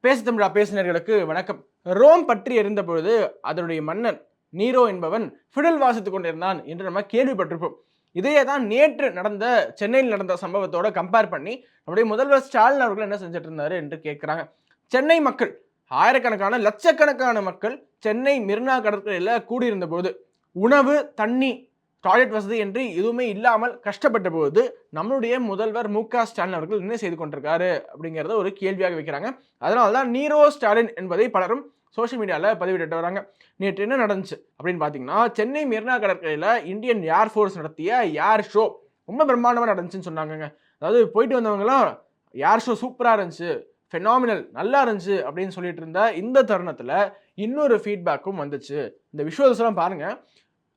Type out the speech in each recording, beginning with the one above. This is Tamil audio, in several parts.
பேசு தமிழா பேசினர்களுக்கு வணக்கம். ரோம் பற்றி எரிந்த பொழுது அதனுடைய மன்னன் நீரோ என்பவன் ஃபிடல் வாசித்துக் கொண்டிருந்தான் என்று நம்ம கேள்விப்பட்டிருப்போம். இதையே தான் நேற்று நடந்த சென்னையில் நடந்த சம்பவத்தோட கம்பேர் பண்ணி நம்முடைய முதல்வர் ஸ்டாலின் அவர்கள் என்ன செஞ்சுட்டு இருந்தாரு என்று கேட்கிறாங்க. சென்னை மக்கள் ஆயிரக்கணக்கான லட்சக்கணக்கான மக்கள் சென்னை மெரினா கடற்கரையில் கூடியிருந்த போது உணவு தண்ணி டாய்லெட் வசதி என்று எதுவுமே இல்லாமல் கஷ்டப்பட்ட போது நம்மளுடைய முதல்வர் மு.க. ஸ்டாலின் அவர்கள் என்ன செய்து கொண்டிருக்காரு அப்படிங்கிறத ஒரு கேள்வியாக வைக்கிறாங்க. அதனால தான் நீரோ ஸ்டாலின் என்பதை பலரும் சோஷியல் மீடியாவில் பதிவிட்டு வராங்க. நேற்று என்ன நடந்துச்சு அப்படின்னு பார்த்தீங்கன்னா, சென்னை மெரினா கடற்கரையில் இந்தியன் ஏர்ஃபோர்ஸ் நடத்திய ஏர் ஷோ ரொம்ப பிரம்மாண்டமாக நடந்துச்சுன்னு சொன்னாங்க. அதாவது போயிட்டு வந்தவங்கலாம் ஏர் ஷோ சூப்பராக இருந்துச்சு, ஃபெனாமினல் நல்லா இருந்துச்சு அப்படின்னு சொல்லிட்டு இருந்த இந்த தருணத்தில் இன்னொரு ஃபீட்பேக்கும் வந்துச்சு. இந்த விஷுவல்ஸ் எல்லாம் பாருங்க.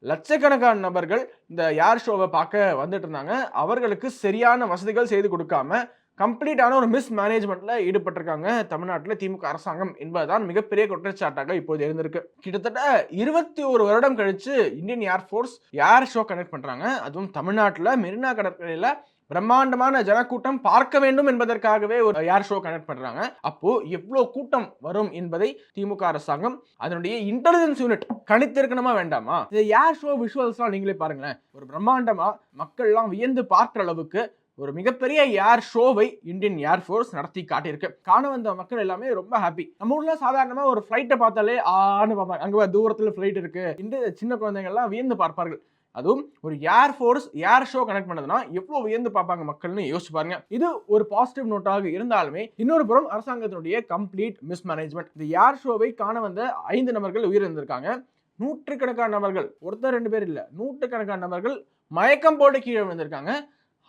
லட்சக்கணக்கான நபர்கள் இந்த ஏர் ஷோவை பார்க்க வந்துட்டு இருந்தாங்க. அவர்களுக்கு சரியான வசதிகள் செய்து கொடுக்காம கம்ப்ளீட்டான ஒரு மிஸ் மேனேஜ்மெண்ட்ல ஈடுபட்டிருக்காங்க தமிழ்நாட்டில் திமுக அரசாங்கம் என்பதுதான் மிகப்பெரிய குற்றச்சாட்டாக இப்போது இருந்திருக்கு. கிட்டத்தட்ட 21 வருடம் கழிச்சு இந்தியன் ஏர்ஃபோர்ஸ் ஏர் ஷோ கனெக்ட் பண்றாங்க. அதுவும் தமிழ்நாட்டில் மெரினா கடற்கரையில் பிரம்மாண்டமான ஜனக்கூட்டம் பார்க்க வேண்டும் என்பதற்காகவே ஒரு ஏர் ஷோ கனெக்ட் பண்றாங்க. அப்போ எவ்வளவு கூட்டம் வரும் என்பதை திமுக அரசாங்கம் அதனுடைய இன்டெலிஜென்ஸ் யூனிட் கணித்திருக்கணுமா வேண்டாமா? இந்த ஏர் ஷோ விஷுவல்ஸ்லாம் நீங்களே பாருங்களேன். ஒரு பிரம்மாண்டமா மக்கள் எல்லாம் வியந்து பார்க்கிற அளவுக்கு ஒரு மிகப்பெரிய ஏர் ஷோவை இந்தியன் ஏர்ஃபோர்ஸ் நடத்தி காட்டியிருக்கு. காண வந்த மக்கள் எல்லாமே ரொம்ப ஹாப்பி. நம்ம ஊர்ல சாதாரணமா ஒரு ஃபிளைட்டை பார்த்தாலே ஆன்னு பார்ப்பாங்க. அங்க தூரத்துல ஃபிளைட் இருக்கு என்று சின்ன குழந்தைங்க எல்லாம் வியந்து பார்ப்பார்கள். அதுவும் ஒரு ஏர்ஃபோர்ஸ் ஏர் ஷோ கனெக்ட் பண்ணதுன்னா எவ்வளவு வியந்து பார்ப்பாங்க மக்கள்னு யோசிச்சு பாருங்க. இது ஒரு பாசிட்டிவ் நோட்டாக இருந்தாலுமே இன்னொரு புறம் அரசாங்கத்தினுடைய கம்ப்ளீட் மிஸ் மேனேஜ்மெண்ட். இந்த ஏர் ஷோவை காண வந்த 5 நபர்கள் உயிரிழந்திருக்காங்க. நூற்றுக்கணக்கான நபர்கள், ஒருத்தர் 2 பேர் இல்ல, நூற்றுக்கணக்கான நபர்கள் மயக்கம் போட்டு கீழே விழுந்திருக்காங்க.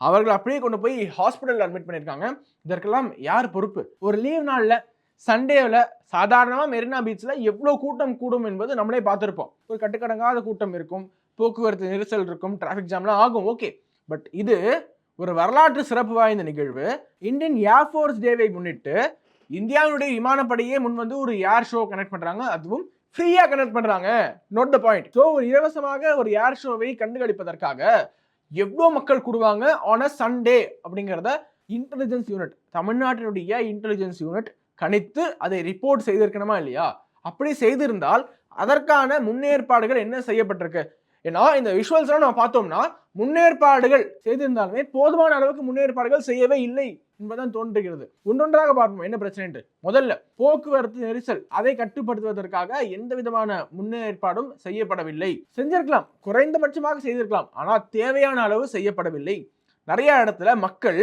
அவர்கள் அப்படியே கொண்டு போய் ஹாஸ்பிட்டல் அட்மிட் பண்ணியிருக்காங்க. இதற்கெல்லாம் யார் பொறுப்பு? ஒரு லீவ் நாள்ல சண்டேவில் சாதாரணமாக மெரினா பீச்சில் எவ்வளோ கூட்டம் கூடும் என்பது நம்மளே பார்த்துருப்போம். ஒரு கட்டுக்கடங்காத கூட்டம் இருக்கும், போக்குவரத்து நெரிசல் இருக்கும், டிராஃபிக் ஜாம்லாம் ஆகும். ஓகே, பட் இது ஒரு வரலாற்று சிறப்பு வாய்ந்த நிகழ்வு. இந்தியன் ஏர்ஃபோர்ஸ் டேவை முன்னிட்டு இந்தியாவுடைய விமானப்படையே முன் வந்து ஒரு ஏர் ஷோ கனெக்ட் பண்றாங்க. அதுவும் ஃப்ரீயா கனெக்ட் பண்றாங்க. Note the point. ஸோ ஒரு இலவசமாக ஒரு ஏர் ஷோவை கண்டுகளிப்பதற்காக எவ்வளோ மக்கள் கூடுவாங்க ஆன் அ சண்டே அப்படிங்கிறத இன்டெலிஜென்ஸ் யூனிட், தமிழ்நாட்டினுடைய இன்டெலிஜென்ஸ் யூனிட் கணித்து அதை ரிப்போர்ட் செய்திருக்கணுமா இல்லையா? அப்படி செய்திருந்தால் அதற்கான முன்னேற்பாடுகள் என்ன செய்யப்பட்டிருக்கு? ஏன்னா இந்த விஷுவல்ஸ் நம்ம பார்த்தோம்னா முன்னேற்பாடுகள் செய்திருந்தாலுமே போதுமான அளவுக்கு முன்னேற்பாடுகள் செய்யவே இல்லை என்பதுதான் தோன்றுகிறது. ஒன்றொன்றாக பார்ப்போம் என்ன பிரச்சனை. முதல்ல போக்குவரத்து நெரிசல், அதை கட்டுப்படுத்துவதற்காக எந்த விதமான முன்னேற்பாடும் செய்யப்படவில்லை. செஞ்சிருக்கலாம், குறைந்தபட்சமாக செய்திருக்கலாம், ஆனால் தேவையான அளவு செய்யப்படவில்லை. நிறைய இடத்துல மக்கள்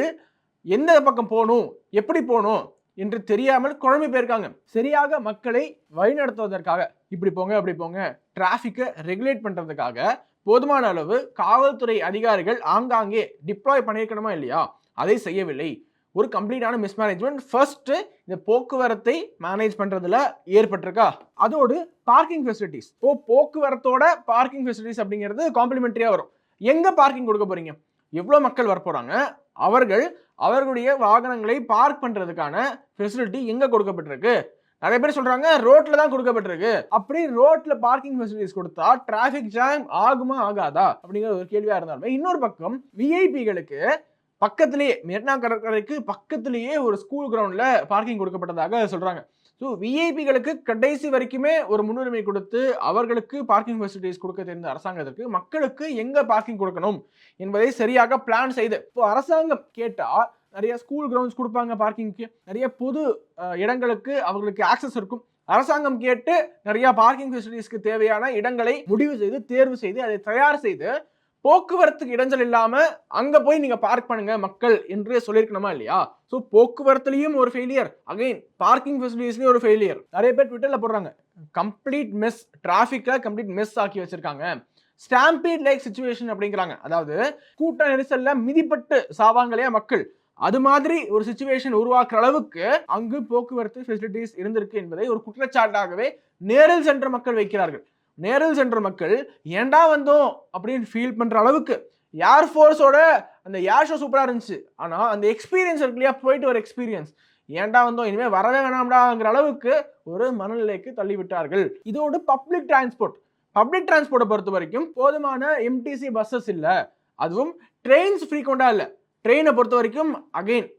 எந்த பக்கம் போகணும், எப்படி போகணும் என்று தெரியாமல் குழம்பி போயிருக்காங்க. சரியாக மக்களை வழிநடத்துவதற்காக இப்படி போங்க அப்படி போங்க, டிராஃபிக்கை ரெகுலேட் பண்றதுக்காக போதுமான அளவு காவல்துறை அதிகாரிகள் ஆங்காங்கே டிப்ளாய் பண்ணியிருக்கணுமா இல்லையா? அதை செய்யவில்லை. ஒரு கம்ப்ளீட்டான மிஸ்மேனேஜ்மெண்ட். ஃபர்ஸ்ட் இந்த போக்குவரத்தை மேனேஜ் பண்றதுல ஏற்பட்டிருக்கா? அதோடு பார்க்கிங் ஃபெசிலிட்டிஸ். போக்குவரத்தோட பார்க்கிங் ஃபெசிலிட்டிஸ் அப்படிங்கிறது காம்ப்ளிமெண்டரியா வரும். எங்க பார்க்கிங் கொடுக்க போறீங்க? எவ்வளவு மக்கள் வரப்போறாங்க? அவர்கள் அவர்களுடைய வாகனங்களை பார்க் பண்றதுக்கான ஃபெசிலிட்டி எங்க கொடுக்கப்பட்டிருக்கு? நிறைய பேர் சொல்றாங்க ரோட்ல தான் கொடுக்கப்பட்டிருக்கு. அப்படி ரோட்ல பார்க்கிங் ஃபெசிலிட்டிஸ் கொடுத்தா டிராஃபிக் ஜாம் ஆகுமா ஆகாதா அப்படிங்கிற ஒரு கேள்வியா இருந்தாலும், இன்னொரு பக்கம் விஐபிகளுக்கு பக்கத்திலேயே மெரினா கடற்கரைக்கு பக்கத்திலேயே ஒரு ஸ்கூல் கிரவுண்ட்ல பார்க்கிங் கொடுக்கப்பட்டதாக சொல்றாங்க. ஸோ விஐபிகளுக்கு கடைசி வரைக்குமே ஒரு முன்னுரிமை கொடுத்து அவர்களுக்கு பார்க்கிங் ஃபெசிலிட்டிஸ் கொடுக்க தெரிந்த அரசாங்கத்திற்கு மக்களுக்கு எங்க பார்க்கிங் கொடுக்கணும் என்பதை சரியாக பிளான் செய்து, இப்போ அரசாங்கம் கேட்டா நிறைய ஸ்கூல் கிரவுண்ட்ஸ் கொடுப்பாங்க பார்க்கிங்க்கு, நிறைய பொது இடங்களுக்கு அவர்களுக்கு ஆக்சஸ் இருக்கும். அரசாங்கம் கேட்டு நிறைய பார்க்கிங் ஃபெசிலிட்டிஸ்க்கு தேவையான இடங்களை முடிவு செய்து தேர்வு செய்து அதை தயார் செய்து போக்குவரத்துக்கு இடைஞ்சல் இல்லாம அங்க போய் நீங்க பார்க் பண்ணுங்க மக்கள் என்று சொல்லியிருக்கணுமா இல்லையா? ஸோ போக்குவரத்துலயும் ஒரு ஃபெயிலியர், அகைன் பார்க்கிங் ஃபெசிலிட்டிஸ்லயும் ஒரு ஃபெயிலியர். நிறைய பேர் ட்விட்டர்ல போடுறாங்க கம்ப்ளீட் மிஸ், டிராஃபிக்கை கம்ப்ளீட் மிஸ் ஆக்கி வச்சிருக்காங்க. ஸ்டாம்பீட் லைக் சிச்சுவேஷன் அப்படிங்கிறாங்க. அதாவது கூட்ட நெரிசல்ல மிதிப்பட்டு சாவாங்களையா மக்கள், அது மாதிரி ஒரு சிச்சுவேஷன் உருவாக்குற அளவுக்கு அங்கு போக்குவரத்து ஃபெசிலிட்டிஸ் இருந்திருக்கு என்பதை ஒரு குற்றச்சாட்டாகவே நேரில் சென்ற மக்கள் வைக்கிறார்கள். நேரில் சென்ற மக்கள் ஏண்டா வந்தோம் அப்படின்னு ஃபீல் பண்ற அளவுக்கு ஏர்ஃபோர்ஸோட அந்த ஏர் ஷோ சூப்பரா இருந்துச்சு. ஆனா அந்த எக்ஸ்பீரியன்ஸ் இருக்கு இல்லையா, போயிட்டு ஒரு எக்ஸ்பீரியன்ஸ், ஏண்டா வந்தோம் இனிமே வரவே வேணாம்டாங்கிற அளவுக்கு ஒரு மனநிலைக்கு தள்ளிவிட்டார்கள். இதோடு பப்ளிக் டிரான்ஸ்போர்ட்டை பொறுத்த வரைக்கும் போதுமான எம்டிசி பஸ்ஸஸ் இல்ல, அதுவும் ட்ரெயின்ஸ் ஃப்ரீக்வெண்டா இல்ல. ட்ரெயினை பொறுத்த வரைக்கும் அகைன்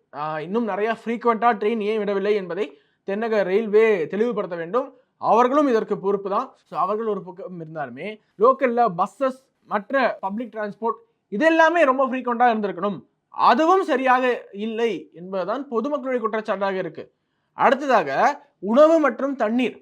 இன்னும் நிறைய ஃப்ரீக்வெண்டா ட்ரெயின் ஏன் விடவில்லை என்பதை தென்னக ரயில்வே தெளிவுபடுத்த வேண்டும். அவர்களும் இதற்கு பொறுப்பு தான். ஸோ அவர்கள் ஒரு பக்கம் இருந்தாலுமே லோக்கல்ல பஸ்ஸஸ், மற்ற பப்ளிக் டிரான்ஸ்போர்ட் இதெல்லாமே ரொம்ப ஃப்ரீக்வெண்டா இருந்திருக்கணும். அதுவும் சரியாக இல்லை என்பதுதான் பொதுமக்களுடைய குற்றச்சாட்டாக இருக்கு. அடுத்ததாக உணவு மற்றும் தண்ணீர்.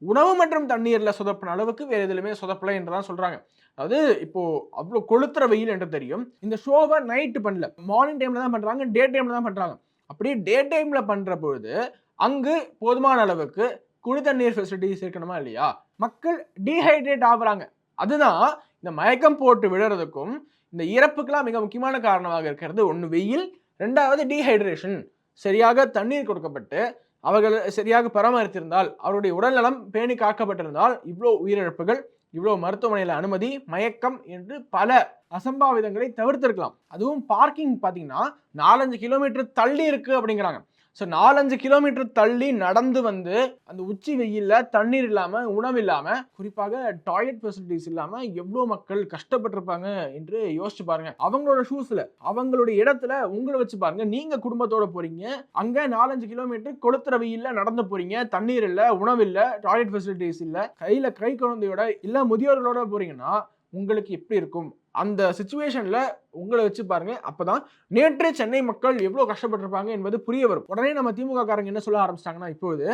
உணவு மற்றும் தண்ணீர்ல சொதப்பின அளவுக்கு வேற எதுலையுமே சொதப்பலை என்றுதான் சொல்றாங்க. அதாவது இப்போ அவ்வளவு கொளுத்துற வெயில் என்று தெரியும். இந்த ஷோவை நைட் பண்ணல, மார்னிங் டைம்ல தான் பண்றாங்க, டே டைம்ல தான் பண்றாங்க. அப்படியே டே டைம்ல பண்ற பொழுது அங்கு போதுமான அளவுக்கு குடி தண்ணீர் ஃபெசிலிட்டிஸ் இருக்கணுமா இல்லையா? மக்கள் டீஹைட்ரேட் ஆகுறாங்க. அதுதான் இந்த மயக்கம் போட்டு விழுறதுக்கும் இந்த இறப்புக்கெல்லாம் மிக முக்கியமான காரணமாக இருக்கிறது. ஒன்று வெயில், ரெண்டாவது டீஹைட்ரேஷன். சரியாக தண்ணீர் கொடுக்கப்பட்டு அவர்கள் சரியாக பராமரித்திருந்தால், அவருடைய உடல்நலம் பேணி காக்கப்பட்டிருந்தால் இவ்வளோ உயிரிழப்புகள், இவ்வளோ மருத்துவமனையில் அனுமதி, மயக்கம் என்று பல அசம்பாவிதங்களை தவிர்த்திருக்கலாம். அதுவும் பார்க்கிங் பார்த்தீங்கன்னா 4-5 கிலோமீட்டர் தள்ளி இருக்கு அப்படிங்கிறாங்க. ஸோ 4-5 கிலோமீட்டர் தள்ளி நடந்து வந்து அந்த உச்சி வெயில்ல தண்ணீர் இல்லாம, உணவு இல்லாம, குறிப்பாக டாய்லெட் ஃபெசிலிட்டிஸ் இல்லாம எவ்வளோ மக்கள் கஷ்டப்பட்டிருப்பாங்க என்று யோசிச்சு பாருங்க. அவங்களோட ஷூஸ்ல, அவங்களுடைய இடத்துல உங்களை வச்சு பாருங்க. நீங்க குடும்பத்தோட போறீங்க, அங்க 4-5 கிலோமீட்டர் கொளுத்துற வெயில்ல நடந்து போறீங்க, தண்ணீர் இல்ல, உணவு இல்ல, டாய்லெட் ஃபெசிலிட்டிஸ் இல்ல, கையில கை குழந்தையோட இல்ல முதியோர்களோட போறீங்கன்னா உங்களுக்கு எப்படி இருக்கும்? அந்த சிச்சுவேஷன்ல உங்களை வச்சு பாருங்க. அப்பதான் நேற்று சென்னை மக்கள் எவ்வளவு கஷ்டப்பட்டிருப்பாங்க என்பது புரிய வரும். உடனே நம்ம திமுக காரங்க என்ன சொல்ல ஆரம்பிச்சிட்டாங்கன்னா, இப்போது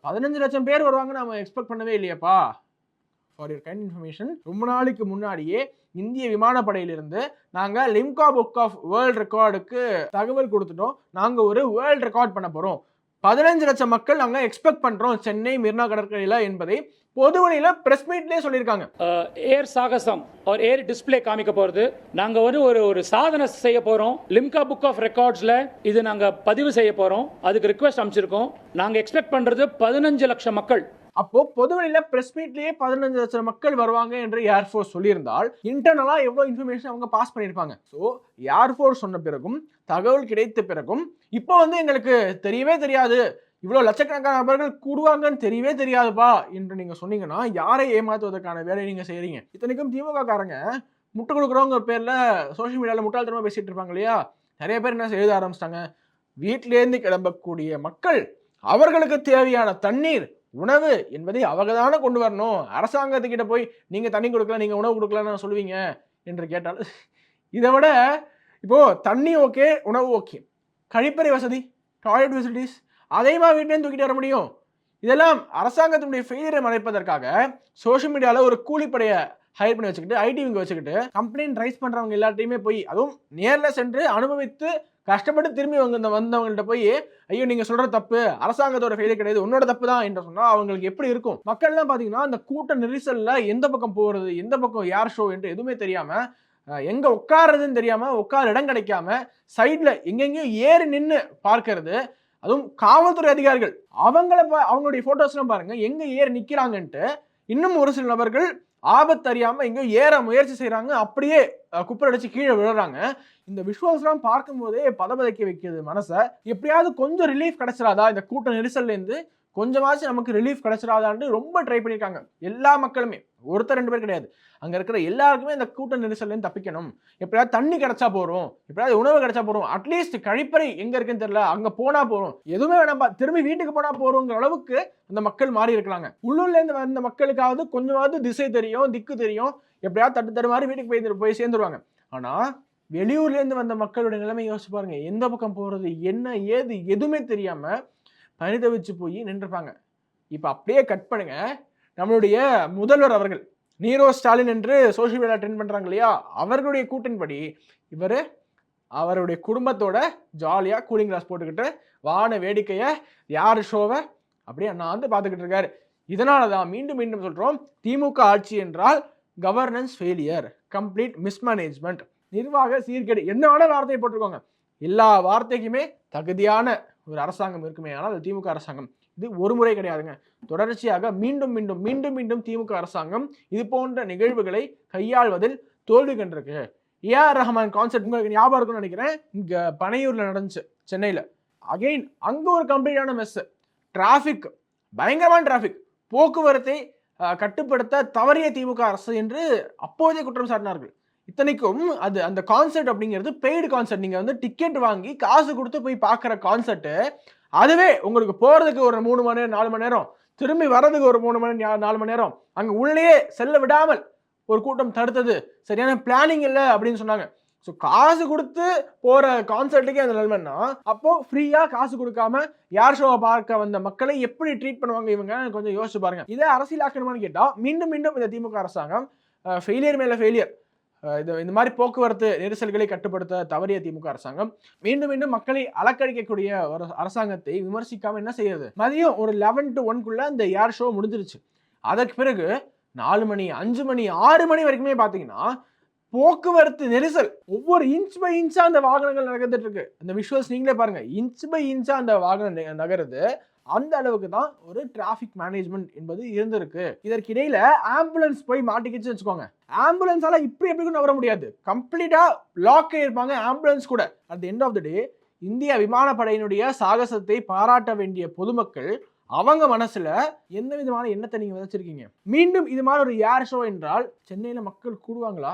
15 லட்சம் பேர் வருவாங்க நம்ம எக்ஸ்பெக்ட் பண்ணவே இல்லையாப்பா. ஃபார் யுவர் கைண்ட் இன்ஃபர்மேஷன், ரொம்ப நாளைக்கு முன்னாடியே இந்திய விமானப்படையிலிருந்து நாங்க லிம்கா புக் ஆஃப் வேர்ல்ட் ரெக்கார்டுக்கு தகவல் கொடுத்துட்டோம். நாங்க ஒரு வேர்ல்ட் ரெக்கார்ட் பண்ண போறோம். 15 லட்சம் மக்கள் நாங்க எக்ஸ்பெக்ட் பண்றோம் சென்னை மெரினா கடற்கரையில என்பதை பொதுவெளியில பிரஸ் மீட்லயே சொல்லியிருக்காங்க. ஏர் சாகசம் ஒரு ஏர் டிஸ்பிளே காமிக்க போறது. நாங்க ஒரு சாதனை செய்ய போறோம். லிம்கா புக் ஆஃப் ரெக்கார்ட்ஸ்ல இது நாங்க பதிவு செய்ய போறோம். அதுக்கு ரிக்வெஸ்ட் அனுப்பிச்சிருக்கோம். நாங்க எக்ஸ்பெக்ட் பண்றது 15 லட்சம் மக்கள். அப்போ பொதுவெளியில பிரஸ் மீட்லயே 15 லட்சம் மக்கள் வருவாங்க என்று ஏர்ஃபோர்ஸ் சொல்லியிருந்தால் இன்டர்னலா எவ்வளவு இன்ஃபர்மேஷன் அவங்க பாஸ் பண்ணியிருப்பாங்க. ஸோ ஏர்ஃபோர்ஸ் சொன்ன பிறகும், தகவல் கிடைத்த பிறகும் இப்போ எங்களுக்கு தெரியவே தெரியாது, இவ்வளவு லட்சக்கணக்கான நபர்கள் கூடுவாங்கன்னு தெரியவே தெரியாதுப்பா என்று நீங்க சொன்னீங்கன்னா யாரை ஏமாத்துவதற்கான வேலையை நீங்க செய்யறீங்க? இத்தனைக்கும் திமுக காரங்க முட்டு கொடுக்குறவங்க பேர்ல சோசியல் மீடியால முட்டாள்தனமா பேசிட்டு இருப்பாங்க இல்லையா? நிறைய பேர் என்ன எழுத ஆரம்பிச்சிட்டாங்க, வீட்டிலேருந்து கிளம்பக்கூடிய மக்கள் அவர்களுக்கு தேவையான தண்ணீர், உணவு என்பதை அவங்க தானே கொண்டு வரணும். அரசாங்கத்துக்கிட்ட போய் நீங்க தண்ணி கொடுக்கல, நீங்க உணவு கொடுக்கலன்னு சொல்லுவீங்க என்று கேட்டால், இதை விட இப்போ தண்ணி ஓகே, உணவு ஓகே, கழிப்பறை வசதி, டாய்லெட் ஃபெசிலிட்டிஸ் அதையுமா வீட்டிலேருந்து தூக்கிட்டு வர முடியும்? இதெல்லாம் அரசாங்கத்தினுடைய ஃபெயிலியரை மறைப்பதற்காக சோஷியல் மீடியாவில் ஒரு கூலிப்படையை ஹையர் பண்ணி வச்சுக்கிட்டு, ஐடிவிங்க வச்சுக்கிட்டு கம்ப்ளைண்ட் ரைஸ் பண்றவங்க எல்லாத்தையுமே போய், அதுவும் நேரில் சென்று அனுபவித்து கஷ்டப்பட்டு திரும்பி வந்தவங்கள்ட்ட போய், ஐயோ நீங்க சொல்ற தப்பு, அரசாங்கத்தோட ஃபெயிலியர் கிடையாது, உன்னோட தப்பு தான் என்று சொன்னா அவங்களுக்கு எப்படி இருக்கும்? மக்கள்லாம் பாத்தீங்கன்னா அந்த கூட்ட நெரிசல்ல எந்த பக்கம் போறது, எந்த பக்கம் யார் ஷோ என்று எதுவுமே தெரியாம, எங்க உட்காருறதுன்னு தெரியாம, உட்கார இடம் கிடைக்காம சைட்ல எங்கெங்கயும் ஏறி நின்று பார்க்கறது. அதுவும் காவல்துறை அதிகாரிகள் அவங்களுடைய போட்டோஸ்லாம் பாருங்க, எங்க ஏறி நிக்கிறாங்கன்ட்டு. இன்னும் ஒரு சில நபர்கள் ஆபத்து அறியாம எங்கேயோ ஏற முயற்சி செய்யறாங்க, அப்படியே குப்பரடிச்சு கீழே விழுறாங்க. இந்த விஷுவல்ஸ்லாம் பார்க்கும் போதே பதபதைக்க வைக்கிறது மனசை. எப்படியாவது கொஞ்சம் ரிலீஃப் கிடைச்சிடாதா இந்த கூட்ட நெரிசல்ல இருந்து, கொஞ்சமாச்சும் நமக்கு ரிலீஃப் கிடைச்சிடாதான்னு ரொம்ப ட்ரை பண்ணியிருக்காங்க எல்லா மக்களுமே. ஒருத்தர் 2 பேர் கிடையாது, அங்க இருக்கிற எல்லாருக்குமே இந்த கூட்ட நெரிசல்ல இருந்து தப்பிக்கணும். எப்படியாவது தண்ணி கிடைச்சா போறோம், எப்படியாவது உணவு கிடைச்சா போறோம், அட்லீஸ்ட் கழிப்பறை எங்க இருக்குன்னு தெரியல, அங்க போனா போறோம், எதுவுமே வேணாம் திரும்பி வீட்டுக்கு போனா போறோங்கிற அளவுக்கு அந்த மக்கள் மாறி இருக்கிறாங்க. உள்ளூர்ல இருந்து வந்த மக்களுக்காவது கொஞ்சமாவது திசை தெரியும், திக்கு தெரியும், எப்படியாவது தட்டு மாதிரி வீட்டுக்கு போய் சேர்ந்துருவாங்க. ஆனா வெளியூர்ல இருந்து வந்த மக்களுடைய நிலைமை யோசிச்சு பாருங்க, எந்த பக்கம் போறது, என்ன ஏது எதுவுமே தெரியாம பரிதவிச்சு போய் நின்றுப்பாங்க. இப்ப அப்படியே கட் பண்ணுங்க, நம்மளுடைய முதல்வர் அவர்கள் நீரோ ஸ்டாலின் என்று சோசியல் மீடியா ட்ரெண்ட் பண்றாங்க இல்லையா, அவர்களுடைய கூட்டின்படி இவரு அவருடைய குடும்பத்தோட ஜாலியா கூலிங் கிளாஸ் போட்டுக்கிட்டு வான வேடிக்கைய யாரு ஷோவை அப்படியே நான் பார்த்துக்கிட்டு இருக்காரு. இதனாலதான் மீண்டும் மீண்டும் சொல்றோம், திமுக ஆட்சி என்றால் கவர்னன்ஸ் ஃபெயிலியர், கம்ப்ளீட் மிஸ்மேனேஜ்மெண்ட், நிர்வாக சீர்கேடு, என்ன வேணா வார்த்தையை போட்டுருக்கோங்க. எல்லா வார்த்தைக்குமே தகுதியான ஒரு அரசாங்கம் இருக்குமே, ஆனால் அது திமுக அரசாங்கம். இது ஒரு முறை கிடையாதுங்க, தொடர்ச்சியாக மீண்டும் மீண்டும் மீண்டும் மீண்டும் திமுக அரசாங்கம் இது போன்ற நிகழ்வுகளை கையாள்வதில் தோல்வி கண்டிருக்கு. ஏஆர் ரஹ்மான் கான்செர்ட் உங்களுக்கு ஞாபகம் இருக்கும்னு நினைக்கிறேன், இங்க பனையூர்ல நடந்துச்சு சென்னையில. அகைன் அங்க ஒரு கம்ப்ளீட்டான மெஸ், டிராபிக், பயங்கரமான டிராபிக், போக்குவரத்தை கட்டுப்படுத்த தவறிய திமுக அரசு என்று அப்போதே குற்றம் சாட்டினார்கள். இத்தனைக்கும் அது அந்த கான்சர்ட் அப்படிங்கிறது பெய்டு கான்சர்ட். நீங்க வந்து டிக்கெட் வாங்கி காசு கொடுத்து போய் பார்க்குற கான்சர்ட். அதுவே உங்களுக்கு போறதுக்கு ஒரு 3 மணி நேரம் 4 மணி நேரம், திரும்பி வர்றதுக்கு ஒரு 3 மணி 4 மணி நேரம், அங்க உள்ளேயே செல்ல விடாமல் ஒரு கூட்டம் தடுத்தது சரியான பிளானிங் இல்ல அப்படின்னு சொன்னாங்க. ஸோ காசு கொடுத்து போற கான்சர்ட்டுக்கே அந்த நிலைமைன்னா, அப்போ ஃப்ரீயா காசு கொடுக்காம யார் ஷோவை பார்க்க வந்த மக்களை எப்படி ட்ரீட் பண்ணுவாங்க இவங்க? கொஞ்சம் யோசிச்சு பாருங்க. இதை அரசியலாக்கணுமான்னு கேட்டா மீண்டும் மீண்டும் இந்த திமுக அரசாங்கம் ஃபெயிலியர் மேல ஃபெயிலியர். இந்த மாதிரி போக்குவரத்து நெரிசல்களை கட்டுப்படுத்த தவறிய திமுக அரசாங்கம் மீண்டும் மீண்டும் மக்களை அலக்கழிக்கக்கூடிய ஒரு அரசாங்கத்தை விமர்சிக்காம என்ன செய்யறது? மதியம் ஒரு 11 to 1 இந்த ஏர் ஷோ முடிஞ்சிருச்சு. அதற்கு பிறகு 4 மணி 5 மணி 6 மணி வரைக்குமே பாத்தீங்கன்னா போக்குவரத்து நெரிசல் ஒவ்வொரு இன்ச் பை இன்ச்சா அந்த வாகனங்கள் நகர்ந்துட்டு இருக்கு. அந்த விஷுவல்ஸ் நீங்களே பாருங்க. இன்ச் பை இன்ச்சா அந்த வாகனம் நகருது. அந்த அளவுக்கு தான் ஒரு டிராபிக் மேனேஜ்மெண்ட் என்பது இருந்திருக்கு. இதற்கிடையில ஆம்புலன்ஸ் போய் மாட்டிக்கிச்சு வச்சுக்கோங்க. ஆம்புலன்ஸால இப்படி எப்படி நவர முடியாது. கம்ப்ளீட்டா லாக் ஆயிருப்பாங்க ஆம்புலன்ஸ் கூட. At the end of the day இந்திய விமானப்படையினுடைய சாகசத்தை பாராட்ட வேண்டிய பொதுமக்கள் அவங்க மனசுல எந்த விதமான எண்ணத்தை நீங்க விதைச்சிருக்கீங்க? மீண்டும் இது மாதிரி ஒரு ஏர் ஷோ என்றால் சென்னையில மக்கள் கூடுவாங்களா?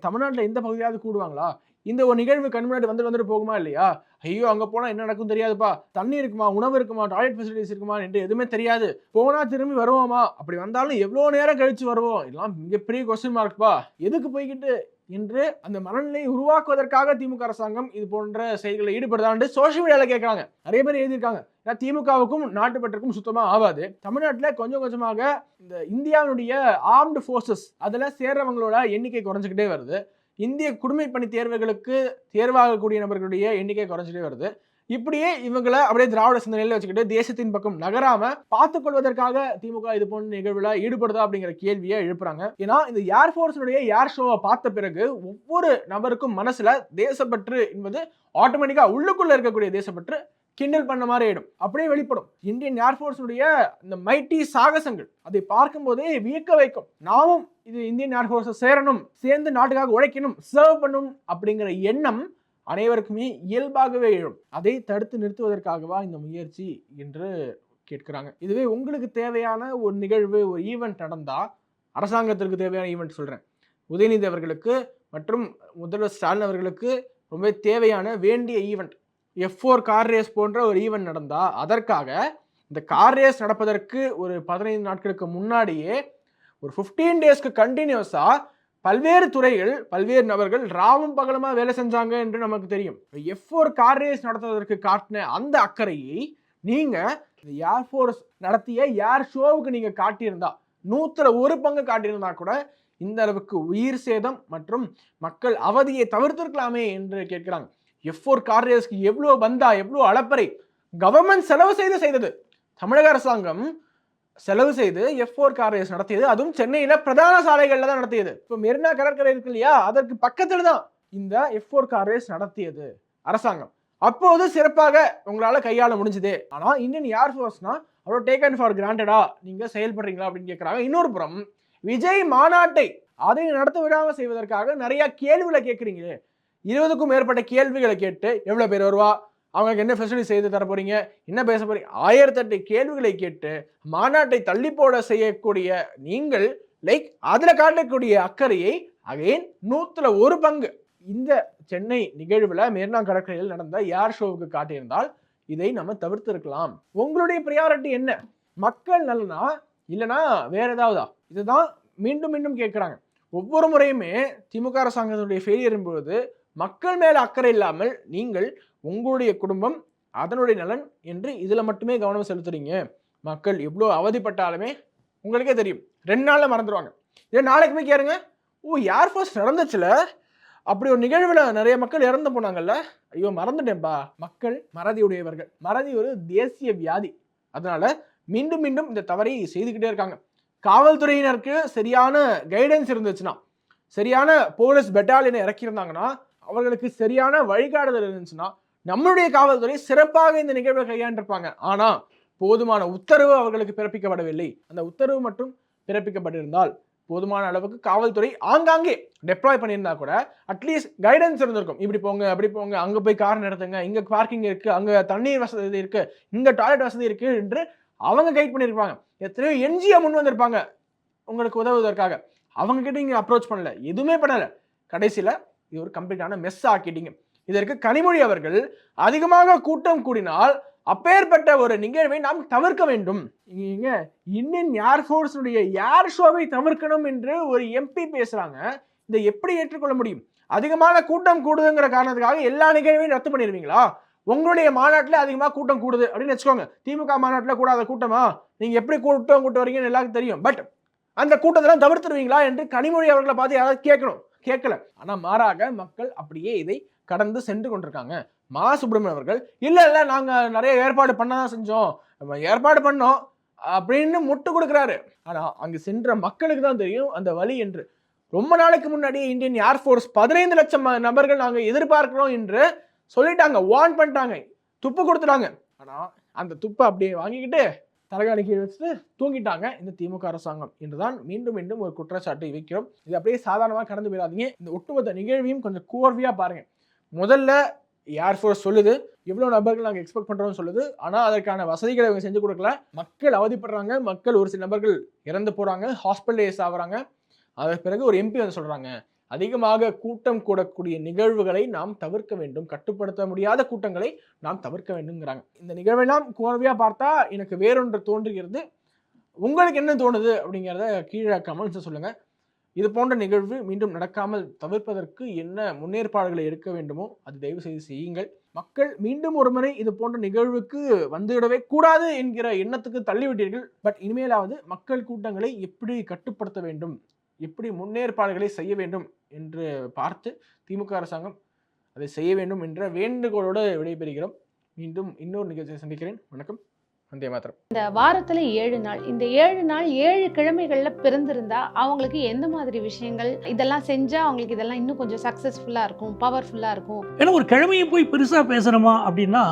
தமிழ்நாட்டுல எந்த பகுதியாவது கூடுவாங்களா? இந்த ஒரு நிகழ்வு கண் முன்னாடி வந்துட்டு போகுமா இல்லையா? ஐயோ அங்க போனா என்ன நடக்கும் தெரியாதுப்பா, தண்ணி இருக்குமா, உணவு இருக்குமா, டாய்லெட் ஃபெசிலிட்டிஸ் இருக்குமா என்று எதுவுமே தெரியாது, போனா திரும்பி வருவோமா, அப்படி வந்தாலும் எவ்வளவு நேரம் கழிச்சு வருவோம், இதெல்லாம் மிகப்பெரிய கொஸ்டின் மார்க்பா, எதுக்கு போய்கிட்டு என்று அந்த மனநிலையை உருவாக்குவதற்காக திமுக அரசாங்கம் இது போன்ற செயல்களில் ஈடுபடுதான்னு சோசியல் மீடியால கேட்கறாங்க. நிறைய பேர் எழுதியிருக்காங்க. திமுகவுக்கும் நாட்டுப்பற்றுக்கும் சுத்தமா ஆகாது. தமிழ்நாட்டில் கொஞ்சம் கொஞ்சமாக இந்த இந்தியாவுடைய ஆர்ம்டு ஃபோர்ஸஸ் அதுல சேர்றவங்களோட எண்ணிக்கை குறைஞ்சிக்கிட்டே வருது. இந்திய குடிமைப்பணி தேர்வுகளுக்கு தேர்வாகக்கூடிய நபர்களுடைய எண்ணிக்கை குறைஞ்சிட்டே வருது. இப்படியே இவங்களை அப்படியே திராவிட சிந்தனையில வச்சுக்கிட்டு தேசத்தின் பக்கம் நகராம பார்த்துக் கொள்வதற்காக திமுக இது போன்ற நிகழ்வுல ஈடுபடுதா அப்படிங்கிற கேள்வியை எழுப்புறாங்க. ஏன்னா இந்த ஏர்ஃபோர்ஸுடைய ஏர் ஷோவை பார்த்த பிறகு ஒவ்வொரு நபருக்கும் மனசுல தேசப்பற்று என்பது ஆட்டோமேட்டிக்கா உள்ளுக்குள்ள இருக்கக்கூடிய தேசப்பற்று கிண்டல் பண்ண மாதிரி ஆயிடும், அப்படியே வெளிப்படும். இந்தியன் ஏர்ஃபோர்ஸுடைய இந்த மைட்டி சாகசங்கள் அதை பார்க்கும் போதே வியக்க வைக்கும். நாமும் இது இந்தியன் ஏர்ஃபோர்ஸை சேரணும், சேர்ந்து நாட்டுக்காக உழைக்கணும், சர்வ் பண்ணணும் அப்படிங்கிற எண்ணம் அனைவருக்குமே இயல்பாகவே எழும். அதை தடுத்து நிறுத்துவதற்காகவா இந்த முயற்சி என்று கேட்கிறாங்க. இதுவே உங்களுக்கு தேவையான ஒரு நிகழ்வு, ஒரு ஈவெண்ட் நடந்தா, அரசாங்கத்திற்கு தேவையான ஈவெண்ட் சொல்றேன், உதயநிதி அவர்களுக்கு மற்றும் முதல்வர் ஸ்டாலின் அவர்களுக்கு ரொம்ப தேவையான வேண்டிய ஈவெண்ட் F4 கார் ரேஸ் போன்ற ஒரு ஈவெண்ட் நடந்தா, அதற்காக இந்த கார் ரேஸ் நடப்பதற்கு ஒரு 15 நாட்களுக்கு முன்னாடியே ஒரு 15 டேஸ்க்கு கண்டினியூஸா பல்வேறு துறைகள் பல்வேறு நபர்கள் ராவும் பகலமா வேலை செஞ்சாங்க என்று நமக்கு தெரியும். F4 கார் ரேஸ் நடத்துவதற்கு காட்டின அந்த அக்கறையை நீங்க ஏர்ஃபோர்ஸ் நடத்திய ஏர் ஷோவுக்கு நீங்க காட்டியிருந்தா, 100% பங்கு காட்டியிருந்தா கூட இந்த அளவுக்கு உயிர் சேதம் மற்றும் மக்கள் அவதியை தவிர்த்திருக்கலாமே என்று கேட்கிறாங்க. F4 கார் ரேஸ்க்கு எவ்வளவு பந்தா, எவ்வளவு அளப்பறை கவர்மெண்ட் செலவு செய்தது. தமிழக அரசாங்கம் செலவு செய்து F4 கார் ரேஸ் நடத்தியது, அதுவும் சென்னையில பிரதான சாலைகள்ல தான் நடத்தியது. இப்போ மெரினா கடற்கரை இருக்கு இல்லையா, அதற்கு பக்கத்துல தான் இந்த F4 கார் ரேஸ் நடத்தியது அரசாங்கம். அப்போது சிறப்பாக உங்களால கையாள முடிஞ்சது. ஆனா இந்தியன் ஏர்ஃபோர்ஸ்னா அவ்வளோ டேக்கன் ஃபார் கிராண்டடா நீங்க செயல்படுறீங்களா அப்படின்னு கேட்கறாங்க. இன்னொரு புறம் விஜய் மாநாட்டை அதை நடத்த விடாம செய்வதற்காக நிறைய கேள்விகளை கேட்குறீங்களே. 20க்கும் மேற்பட்ட கேள்விகளை கேட்டு எவ்வளவு பேர் வருவா, அவங்களுக்கு என்ன ஃபெசிலிட்டி செய்து தர போறீங்க, என்ன பேச போறீங்க, 1008 கேள்விகளை கேட்டு மாநாட்டை தள்ளி போட செய்யக்கூடிய நீங்கள் அதுல காட்டக்கூடிய அக்கறையை அகைன் 100% பங்கு இந்த சென்னை நிகழ்வுல மெரினா கடற்கரையில் நடந்த ஏர் ஷோவுக்கு காட்டியிருந்தால் இதை நம்ம தவிர்த்து இருக்கலாம். உங்களுடைய பிரியாரிட்டி என்ன? மக்கள் நலனா இல்லைன்னா வேற ஏதாவதா? இதுதான் மீண்டும் மீண்டும் கேட்கிறாங்க. ஒவ்வொரு முறையுமே திமுக அரசாங்கத்துடைய ஃபெயிலியரின் பொழுது மக்கள் மேல அக்கறை இல்லாமல் நீங்கள் உங்களுடைய குடும்பம் அதனுடைய நலன் என்று இதுல மட்டுமே கவனம் செலுத்துறீங்க. மக்கள் எவ்வளோ அவதிப்பட்டாலுமே உங்களுக்கே தெரியும், 2 நாள்ல மறந்துடுவாங்க. இதே நாளைக்கு போய் கேளுங்க, ஏர்ஃபோர்ஸ் நடந்துச்சுல, அப்படி ஒரு நிகழ்வுல நிறைய மக்கள் இறந்து போனாங்கல்ல, ஐயோ மறந்துட்டேன்பா. மக்கள் மறதியுடையவர்கள். மறதி ஒரு தேசிய வியாதி. அதனால மீண்டும் மீண்டும் இந்த தவறை செய்துக்கிட்டே இருக்காங்க. காவல்துறையினருக்கு சரியான கைடன்ஸ் இருந்துச்சுன்னா, சரியான போலீஸ் பெட்டாலியனை இறக்கியிருந்தாங்கன்னா, அவர்களுக்கு சரியான வழிகாட்டுதல் இருந்துச்சுன்னா, நம்மளுடைய காவல்துறை சிறப்பாக இந்த நிகழ்வை கையாண்டிருப்பாங்க. ஆனா போதுமான உத்தரவு அவர்களுக்கு பிறப்பிக்கப்படவில்லை. அந்த உத்தரவு மட்டும் பிறப்பிக்கப்பட்டிருந்தால் போதுமான அளவுக்கு காவல்துறை ஆங்காங்கே டெப்ளாய் பண்ணியிருந்தா கூட அட்லீஸ்ட் கைடன்ஸ் இருந்திருக்கும். இப்படி போங்க, அப்படி போங்க, அங்க போய் கார் நிறுத்துங்க, இங்க பார்க்கிங் இருக்கு, அங்க தண்ணீர் வசதி இருக்கு, இங்க டாய்லெட் வசதி இருக்கு என்று அவங்க கைட் பண்ணியிருப்பாங்க. எத்தனையோ NGO முன் வந்திருப்பாங்க உங்களுக்கு உதவுவதற்காக. அவங்க கிட்ட இங்க அப்ரோச் பண்ணல, எதுவுமே பண்ணல. கடைசியில் இது ஒரு கம்ப்ளீட்டான மெஸ் ஆக்கிட்டீங்க. இதற்கு கனிமொழி அவர்கள் அதிகமாக கூட்டம் கூடினால் அப்பேற்பட்ட ஒரு நிகழ்வை நாம் தவிர்க்க வேண்டும். இங்க இந்தியன் ஏர்ஃபோர்ஸுடைய ஏர் ஷோவை தவிர்க்கணும் என்று ஒரு எம்பி பேசுறாங்க. இதை எப்படி ஏற்றுக்கொள்ள முடியும்? அதிகமான கூட்டம் கூடுதுங்கிற காரணத்துக்காக எல்லா நிகழ்வையும் ரத்து பண்ணிடுவீங்களா? உங்களுடைய மாநாட்டில் அதிகமாக கூட்டம் கூடுது அப்படின்னு வச்சுக்கோங்க. திமுக மாநாட்டில் கூடாத கூட்டமா? நீங்க எப்படி கூட்டம் கூட்டு வரீங்கன்னு எல்லாருக்கும் தெரியும். பட் அந்த கூட்டத்தெல்லாம் தவிர்த்துருவீங்களா என்று கனிமொழி அவர்களை பார்த்து யாராவது கேட்கணும். கேட்கல. ஆனா மாறாக மக்கள் அப்படியே இதை கடந்து சென்று கொண்டிருக்காங்க. மா சுப்பிரமணியன் அவர்கள் இல்ல நாங்க நிறைய ஏற்பாடு பண்ணதான் செஞ்சோம், ஏற்பாடு பண்ணோம் அப்படின்னு முட்டு கொடுக்குறாரு. ஆனா அங்கு சென்ற மக்களுக்கு தான் தெரியும் அந்த வழி என்று. ரொம்ப நாளைக்கு முன்னாடி இந்தியன் ஏர்ஃபோர்ஸ் 15 லட்சம் நபர்கள் நாங்க எதிர்பார்க்கிறோம் என்று சொல்லிட்டாங்க, வார்ன் பண்ணிட்டாங்க, துப்பு கொடுத்துட்டாங்க. ஆனா அந்த துப்பை அப்படியே வாங்கிக்கிட்டு தலைகாணி கீழே வச்சுட்டு தூங்கிட்டாங்க இந்த திமுக அரசாங்கம் என்றுதான் மீண்டும் மீண்டும் ஒரு குற்றச்சாட்டை வைக்கிறோம். இது அப்படியே சாதாரணமாக கடந்து போயிடாதீங்க. இந்த ஒட்டுமொத்த நிகழ்வையும் கொஞ்சம் கோர்வையா பாருங்க. முதல்ல ஏர்ஃபோர்ஸ் சொல்லுது எவ்வளோ நபர்கள் நாங்கள் எக்ஸ்பெக்ட் பண்ணுறோம்னு சொல்லுது. ஆனால் அதற்கான வசதிகளை அவங்க செஞ்சு கொடுக்கல. மக்கள் அவதிப்படுறாங்க. மக்கள் ஒரு சில நபர்கள் இறந்து போகிறாங்க, ஹாஸ்பிட்டலைஸ் ஆகுறாங்க. அதற்கு பிறகு ஒரு எம்பி வந்து சொல்கிறாங்க, அதிகமாக கூட்டம் கூடக்கூடிய நிகழ்வுகளை நாம் தவிர்க்க வேண்டும், கட்டுப்படுத்த முடியாத கூட்டங்களை நாம் தவிர்க்க வேண்டும்ங்கிறாங்க. இந்த நிகழ்வெல்லாம் கோர்வையாக பார்த்தா எனக்கு வேறொன்று தோன்றுகிறது. உங்களுக்கு என்ன தோணுது அப்படிங்கிறத கீழே கமெண்ட்ஸ் சொல்லுங்கள். இது போன்ற நிகழ்வு மீண்டும் நடக்காமல் தவிர்ப்பதற்கு என்ன முன்னேற்பாடுகளை எடுக்க வேண்டுமோ அது தயவு செய்து செய்யுங்கள். மக்கள் மீண்டும் ஒரு முறை இது போன்ற நிகழ்வுக்கு வந்துவிடவே கூடாது என்கிற எண்ணத்துக்கு தள்ளிவிட்டீர்கள். பட் இனிமேலாவது மக்கள் கூட்டங்களை எப்படி கட்டுப்படுத்த வேண்டும், எப்படி முன்னேற்பாடுகளை செய்ய வேண்டும் என்று பார்த்து திமுக அரசாங்கம் அதை செய்ய வேண்டும் என்ற வேண்டுகோளோடு விடைபெறுகிறோம். மீண்டும் இன்னொரு நிகழ்ச்சியை சந்திக்கிறேன். வணக்கம். வந்தே மாதரம். இந்த வாரத்துல 7 நாள், இந்த 7 நாள் 7 கிழமைகள்ல பிறந்திருந்தா அவங்களுக்கு எந்த மாதிரி விஷயங்கள் இதெல்லாம் செஞ்சா அவங்களுக்கு இதெல்லாம் இன்னும் கொஞ்சம் சக்சஸ்ஃபுல்லா இருக்கும், பவர்ஃபுல்லா இருக்கும்? ஏன்னா ஒரு கிழமையை போய் பெருசா பேசணுமா அப்படின்னா,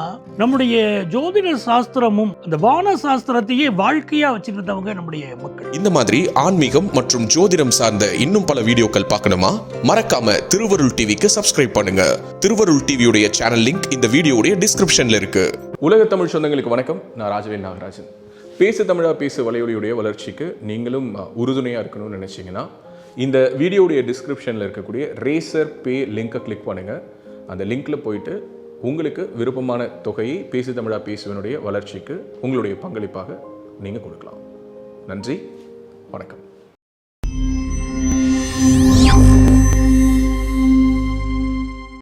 நம்முடைய ஜோதிட சாஸ்திரமும் அந்த வான சாஸ்திரத்தையே வாழ்க்கையா வச்சிருந்தவங்க நம்முடைய மக்கள். இந்த மாதிரி ஆன்மீகம் மற்றும் ஜோதிடம் சார்ந்த இன்னும் பல வீடியோக்கள் பார்க்கணுமா? மறக்காம திருவருள் டிவிக்கு சப்ஸ்கிரைப் பண்ணுங்க. திருவருள் டிவியுடைய சேனல் லிங்க் இந்த வீடியோடைய டிஸ்கிரிப்ஷன்ல இருக்கு. உலக தமிழ் சொந்தங்களுக்கு வணக்கம். நான் ராஜவேல் நாகராஜன். பேசு தமிழா பேசு வலையொலியுடைய வளர்ச்சிக்கு நீங்களும் உறுதுணையாக இருக்கணும்னு நினச்சிங்கன்னா இந்த வீடியோடைய டிஸ்கிரிப்ஷனில் இருக்கக்கூடிய ரேசர் பே லிங்கை கிளிக் பண்ணுங்கள். அந்த லிங்க்கில் போயிட்டு உங்களுக்கு விருப்பமான தொகையை பேசு தமிழா பேசுவனுடைய வளர்ச்சிக்கு உங்களுடைய பங்களிப்பாக நீங்கள் கொடுக்கலாம். நன்றி, வணக்கம்.